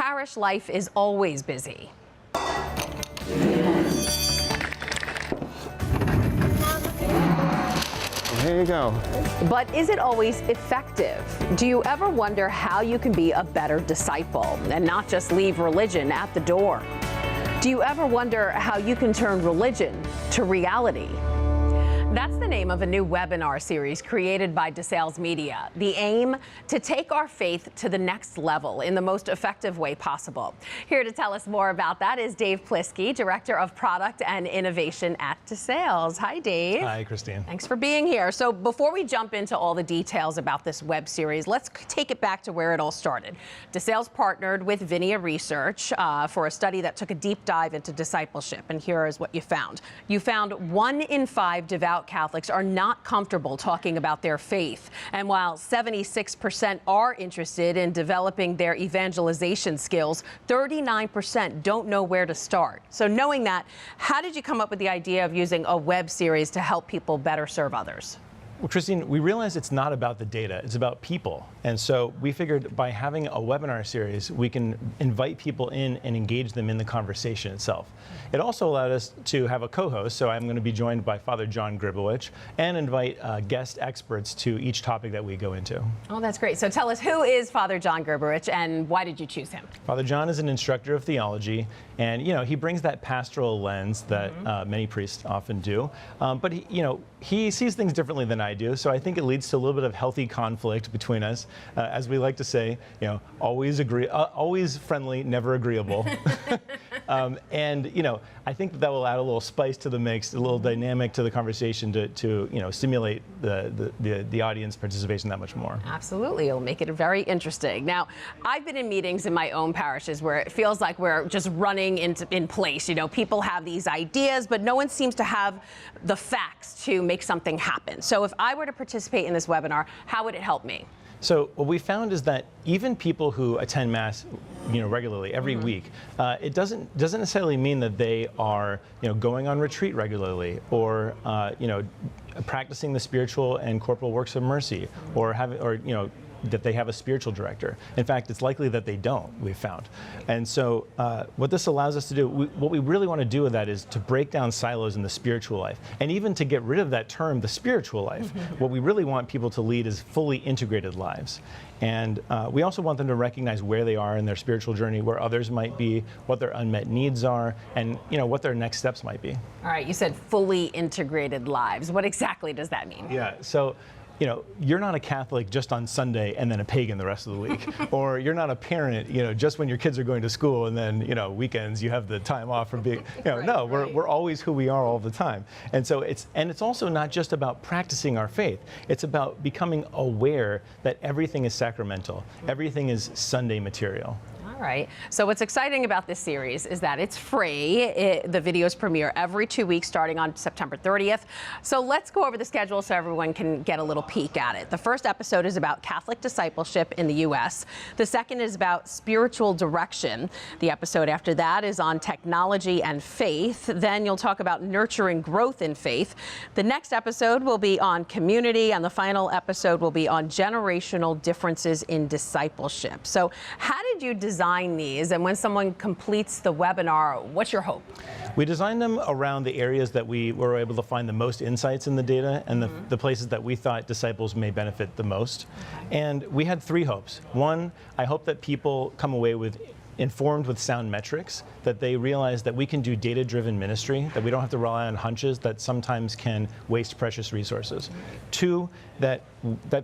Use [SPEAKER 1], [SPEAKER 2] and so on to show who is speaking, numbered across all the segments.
[SPEAKER 1] parish life is always busy.
[SPEAKER 2] Here you go.
[SPEAKER 1] But is it always effective? Do you ever wonder how you can be a better disciple and not just leave religion at the door? Do you ever wonder how you can turn religion to reality? That's the name of a new webinar series created by DeSales Media. The aim, to take our faith to the next level in the most effective way possible. Here to tell us more about that is Dave Plisky, Director of Product and Innovation at DeSales. Hi, Dave.
[SPEAKER 3] Hi, Christine.
[SPEAKER 1] Thanks for being here. So before we jump into all the details about this web series, let's take it back to where it all started. DeSales partnered with Vinia Research for a study that took a deep dive into discipleship. And here is what you found. You found 1 in 5 devout Catholics are not comfortable talking about their faith. And while 76% are interested in developing their evangelization skills, 39% don't know where to start. So knowing that, how did you come up with the idea of using a web series to help people better serve others?
[SPEAKER 3] Well, Christine, we realized it's not about the data, it's about people. And so we figured by having a webinar series, we can invite people in and engage them in the conversation itself. It also allowed us to have a co-host, so I'm going to be joined by Father John Gribowich, and invite guest experts to each topic that we go into.
[SPEAKER 1] Oh, that's great. So tell us, who is Father John Gribowich and why did you choose him?
[SPEAKER 3] Father John is an instructor of theology, and he brings that pastoral lens that many priests often do. But he sees things differently than I do, so I think it leads to a little bit of healthy conflict between us. As we like to say, always friendly, never agreeable. And I think that will add a little spice to the mix, a little dynamic to the conversation to stimulate the audience participation that much more.
[SPEAKER 1] Absolutely, it'll make it very interesting. Now, I've been in meetings in my own parishes where it feels like we're just running in place. People have these ideas, but no one seems to have the facts to make something happen. So if I were to participate in this webinar, how would it help me?
[SPEAKER 3] So what we found is that even people who attend Mass, regularly every week, it doesn't necessarily mean that they are, going on retreat regularly, or practicing the spiritual and corporal works of mercy, or that they have a spiritual director. In fact, it's likely that they don't, we've found. And so what this allows us to do, what we really want to do with that is to break down silos in the spiritual life. And even to get rid of that term, the spiritual life, what we really want people to lead is fully integrated lives. And we also want them to recognize where they are in their spiritual journey, where others might be, what their unmet needs are, and what their next steps might be.
[SPEAKER 1] All right, you said fully integrated lives. What exactly does that mean?
[SPEAKER 3] Yeah, so you're not a Catholic just on Sunday and then a pagan the rest of the week. Or you're not a parent, just when your kids are going to school and then, weekends you have the time off from being, no, we're always who we are all the time. And so it's also not just about practicing our faith. It's about becoming aware that everything is sacramental. Everything is Sunday material.
[SPEAKER 1] All right. So what's exciting about this series is that it's free. The videos premiere every 2 weeks starting on September 30th. So let's go over the schedule so everyone can get a little peek at it. The first episode is about Catholic discipleship in the U.S. The second is about spiritual direction. The episode after that is on technology and faith. Then you'll talk about nurturing growth in faith. The next episode will be on community, and the final episode will be on generational differences in discipleship. So how did you design these, and when someone completes the webinar, what's your hope?
[SPEAKER 3] We designed them around the areas that we were able to find the most insights in the data, and the places that we thought disciples may benefit the most. And we had 3 hopes. One, I hope that people come away informed with sound metrics, that they realize that we can do data-driven ministry, that we don't have to rely on hunches that sometimes can waste precious resources. 2, that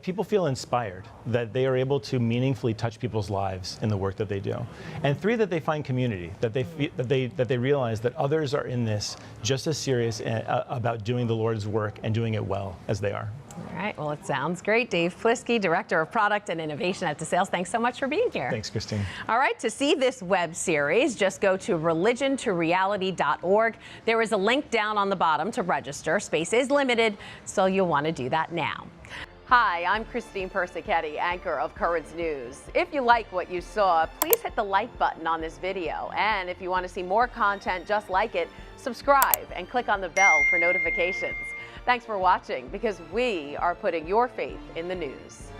[SPEAKER 3] people feel inspired, that they are able to meaningfully touch people's lives in the work that they do. And 3, that they find community, that they realize that others are in this just as serious about doing the Lord's work and doing it well as they are.
[SPEAKER 1] All right, well, it sounds great. Dave Plisky, Director of Product and Innovation at DeSales, thanks so much for being here.
[SPEAKER 3] Thanks, Christine.
[SPEAKER 1] All right, to see this web series, just go to religiontoreality.org. There is a link down on the bottom to register. Space is limited, so you'll want to do that now. Hi, I'm Christine Persichetti, anchor of Currents News. If you like what you saw, please hit the like button on this video. And if you want to see more content just like it, subscribe and click on the bell for notifications. Thanks for watching, because we are putting your faith in the news.